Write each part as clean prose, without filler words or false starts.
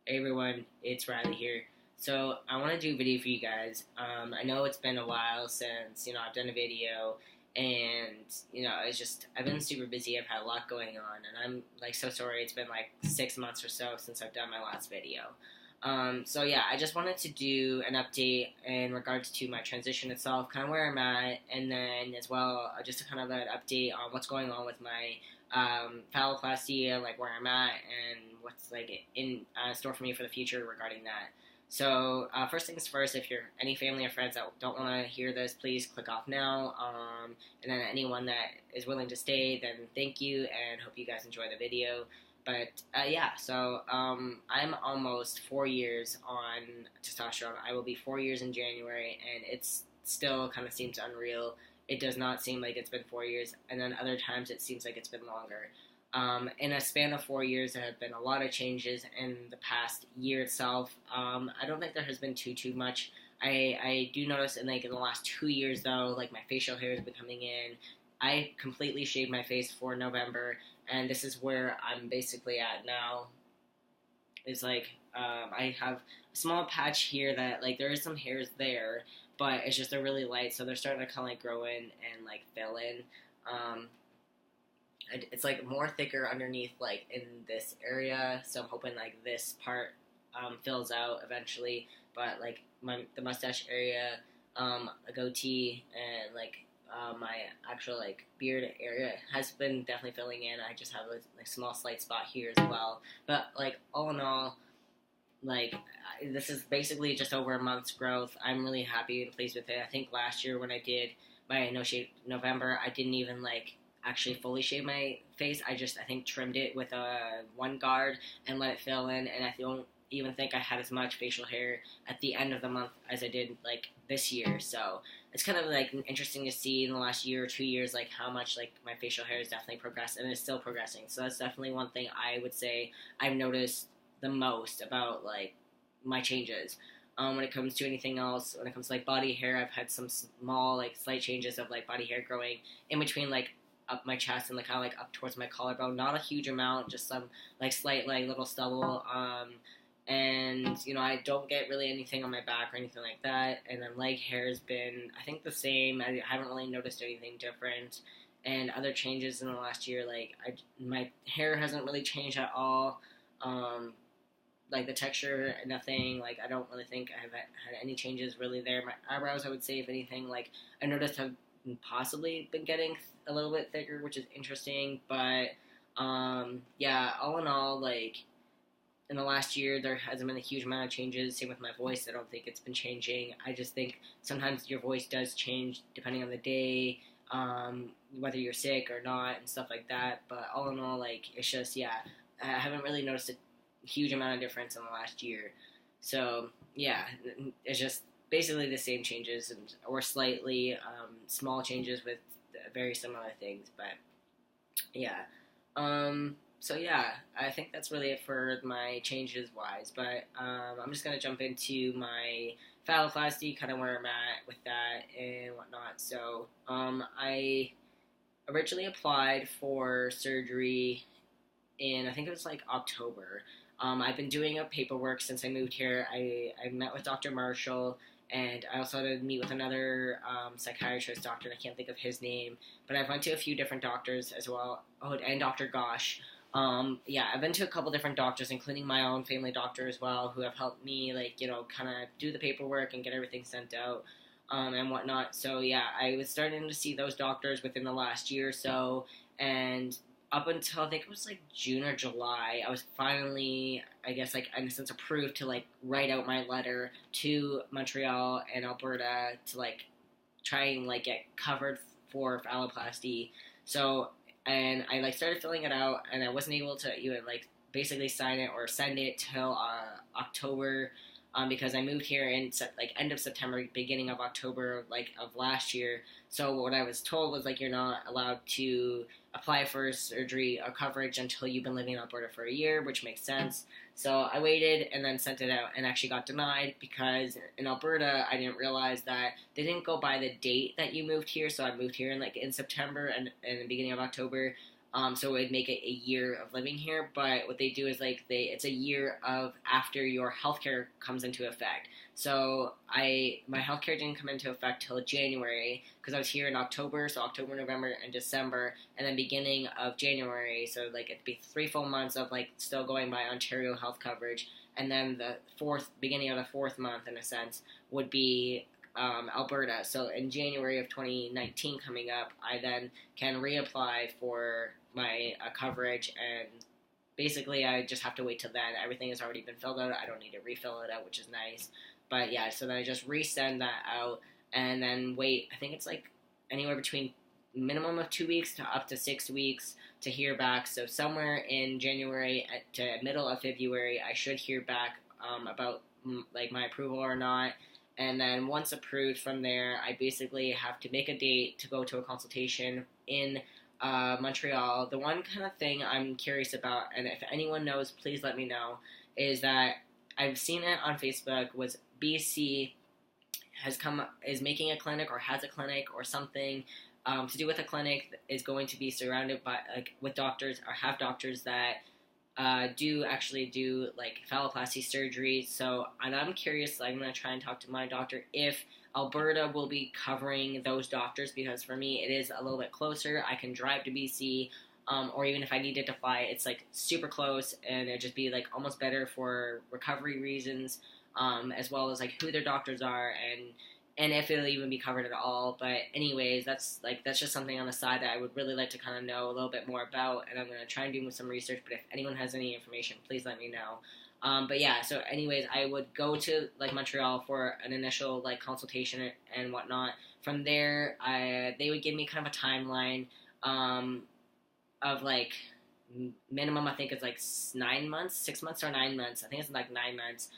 Hey everyone, it's Riley here. So I want to do a video for you guys. I know it's been a while since I've done a video, and I've been super busy. I've had a lot going on, and I'm like so sorry. It's been like 6 months or so since I've done my last video. So yeah, I just wanted to do an update in regards to my transition itself, kind of where I'm at, and then as well just to kind of an update on what's going on with my phalloplasty, like where I'm at, and what's like in store for me for the future regarding that. So first things first, if you're any family or friends that don't want to hear this, please click off now. And then anyone that is willing to stay, then thank you, and hope you guys enjoy the video. But yeah, so I'm almost 4 years on testosterone. I will be 4 years in January, and it's still kind of seems unreal. It does not seem like it's been 4 years, and then other times it seems like it's been longer. In a span of 4 years, there have been a lot of changes in the past year itself. I don't think there has been too much. I do notice in the last 2 years though, like my facial hair has been coming in. I completely shaved my face for November, and this is where I'm basically at now. It's like I have a small patch here that like there is some hairs there, but it's just they're really light, so they're starting to kind of like grow in and like fill in. It's like more thicker underneath, like in this area, so I'm hoping like this part fills out eventually. But like the mustache area, a goatee, and like my actual like beard area has been definitely filling in. I just have a like small slight spot here as well. But like all in all, like this is basically just over a month's growth. I'm really happy and pleased with it. I think last year when I did my no shave November, I didn't even like actually fully shave my face. I think trimmed it with a one guard and let it fill in, and I don't even think I had as much facial hair at the end of the month as I did like this year. So it's kind of like interesting to see in the last year or 2 years like how much like my facial hair has definitely progressed, and it's still progressing. So that's definitely one thing I would say I've noticed the most about like my changes. When it comes to anything else, when it comes to like body hair, I've had some small like slight changes of like body hair growing in between like up my chest and like kind of like up towards my collarbone. Not a huge amount, just some like slight like little stubble. And I don't get really anything on my back or anything like that. And then leg hair has been I think the same. I haven't really noticed anything different. And other changes in the last year, like my hair hasn't really changed at all. Like the texture, nothing. Like I don't really think I have had any changes really there. My eyebrows, I would say, if anything, like I noticed have possibly been getting a little bit thicker, which is interesting. But yeah, all in all, like in the last year, there hasn't been a huge amount of changes. Same with my voice. I don't think it's been changing. I just think sometimes your voice does change depending on the day, whether you're sick or not, and stuff like that. But all in all, like it's just I haven't really noticed a huge amount of difference in the last year. So yeah, it's just basically the same changes or slightly small changes with very similar things. But yeah, so yeah, I think that's really it for my changes wise. But I'm just gonna jump into my phalloplasty, kind of where I'm at with that and whatnot. So I originally applied for surgery in I think it was like October. I've been doing paperwork since I moved here. I met with Dr. Marshall, and I also had to meet with another psychiatrist doctor, and I can't think of his name. But I've went to a few different doctors as well. Oh, and Dr. Gosh. Yeah, I've been to a couple different doctors, including my own family doctor as well, who have helped me, like, kind of do the paperwork and get everything sent out and whatnot. So, yeah, I was starting to see those doctors within the last year or so, and up until I think it was like June or July, I was finally, I guess, like in a sense, approved to like write out my letter to Montreal and Alberta to like try and like get covered for phalloplasty. So, and I like started filling it out, and I wasn't able to even like basically sign it or send it till October. Because I moved here in like end of September, beginning of October, like of last year. So what I was told was like you're not allowed to apply for surgery or coverage until you've been living in Alberta for a year, which makes sense. So I waited and then sent it out and actually got denied because in Alberta I didn't realize that they didn't go by the date that you moved here. So I moved here in like in September and in the beginning of October. So it would make it a year of living here. But what they do is like it's a year of after your healthcare comes into effect. So my healthcare didn't come into effect till January because I was here in October, so October, November, and December, and then beginning of January. So like it'd be 3 full months of like still going by Ontario health coverage, and then the beginning of the fourth month in a sense would be Alberta. So in January of 2019 coming up, I then can reapply for my coverage, and basically I just have to wait till then. Everything has already been filled out. I don't need to refill it out, which is nice. But yeah, so then I just resend that out and then wait. I think it's like anywhere between minimum of 2 weeks to up to 6 weeks to hear back. So somewhere in January to middle of February, I should hear back about like my approval or not. And then once approved from there, I basically have to make a date to go to a consultation in Montreal. The one kind of thing I'm curious about, and if anyone knows, please let me know, is that I've seen it on Facebook, was BC is making a clinic or has a clinic or something to do with a clinic is going to be surrounded by like with doctors or have doctors that do actually do like phalloplasty surgery. So, and I'm curious, like, I'm going to try and talk to my doctor if Alberta will be covering those doctors, because for me it is a little bit closer. I can drive to BC, or even if I needed to fly, it's like super close, and it'd just be like almost better for recovery reasons, as well as like who their doctors are and if it'll even be covered at all. But anyways, that's just something on the side that I would really like to kind of know a little bit more about, and I'm going to try and do some research. But if anyone has any information, please let me know. But yeah, so anyways, I would go to like Montreal for an initial like consultation and whatnot. From there, they would give me kind of a timeline of like minimum. I think it's like 9 months, 6 months or 9 months. I think it's like 9 months.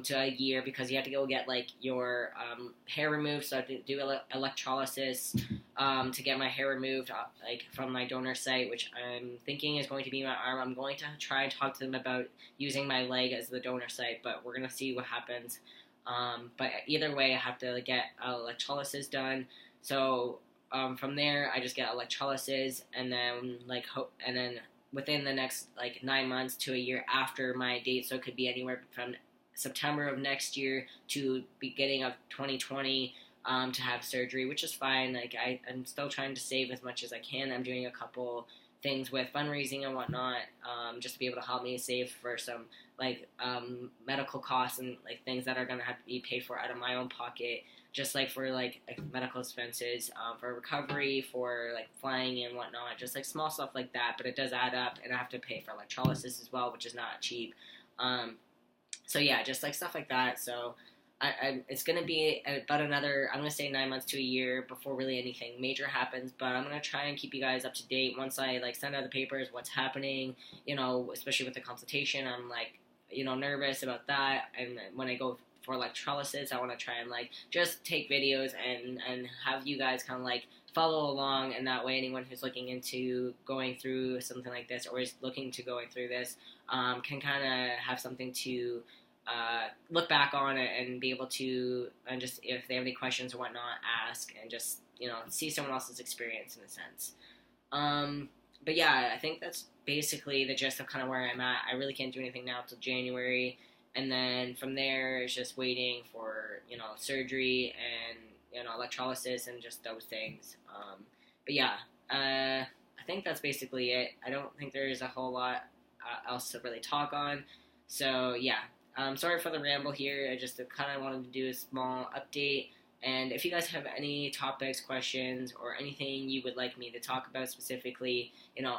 To a year, because you have to go get like your hair removed. So I have to do electrolysis to get my hair removed like from my donor site, which I'm thinking is going to be my arm. I'm going to try and talk to them about using my leg as the donor site, but we're gonna see what happens. But either way, I have to get electrolysis done. So from there, I just get electrolysis, and then and then within the next like 9 months to a year after my date, so it could be anywhere from September of next year to beginning of 2020 to have surgery, which is fine. Like I'm still trying to save as much as I can. I'm doing a couple things with fundraising and whatnot, just to be able to help me save for some like medical costs and like things that are gonna have to be paid for out of my own pocket, just like for like medical expenses, for recovery, for like flying and whatnot, just like small stuff like that. But it does add up, and I have to pay for electrolysis as well, which is not cheap. So yeah, just like stuff like that. So it's going to be about another, I'm going to say 9 months to a year before really anything major happens. But I'm going to try and keep you guys up to date once I like send out the papers, what's happening, especially with the consultation. I'm like, nervous about that. And when I go for electrolysis, I want to try and like just take videos and have you guys kind of like follow along, and that way anyone who's looking into going through something like this or is looking to going through this can kind of have something to look back on it and be able to, and just if they have any questions or whatnot, ask and just see someone else's experience in a sense. But yeah, I think that's basically the gist of kind of where I'm at. I really can't do anything now until January, and then from there it's just waiting for surgery and electrolysis and just those things. But yeah, I think that's basically it. I don't think there's a whole lot else to really talk on. So yeah, sorry for the ramble here. I just kind of wanted to do a small update. And if you guys have any topics, questions, or anything you would like me to talk about specifically,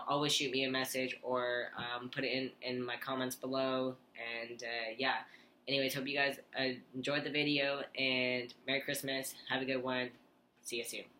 always shoot me a message or put it in my comments below. And yeah. Anyways, hope you guys enjoyed the video, and Merry Christmas. Have a good one. See you soon.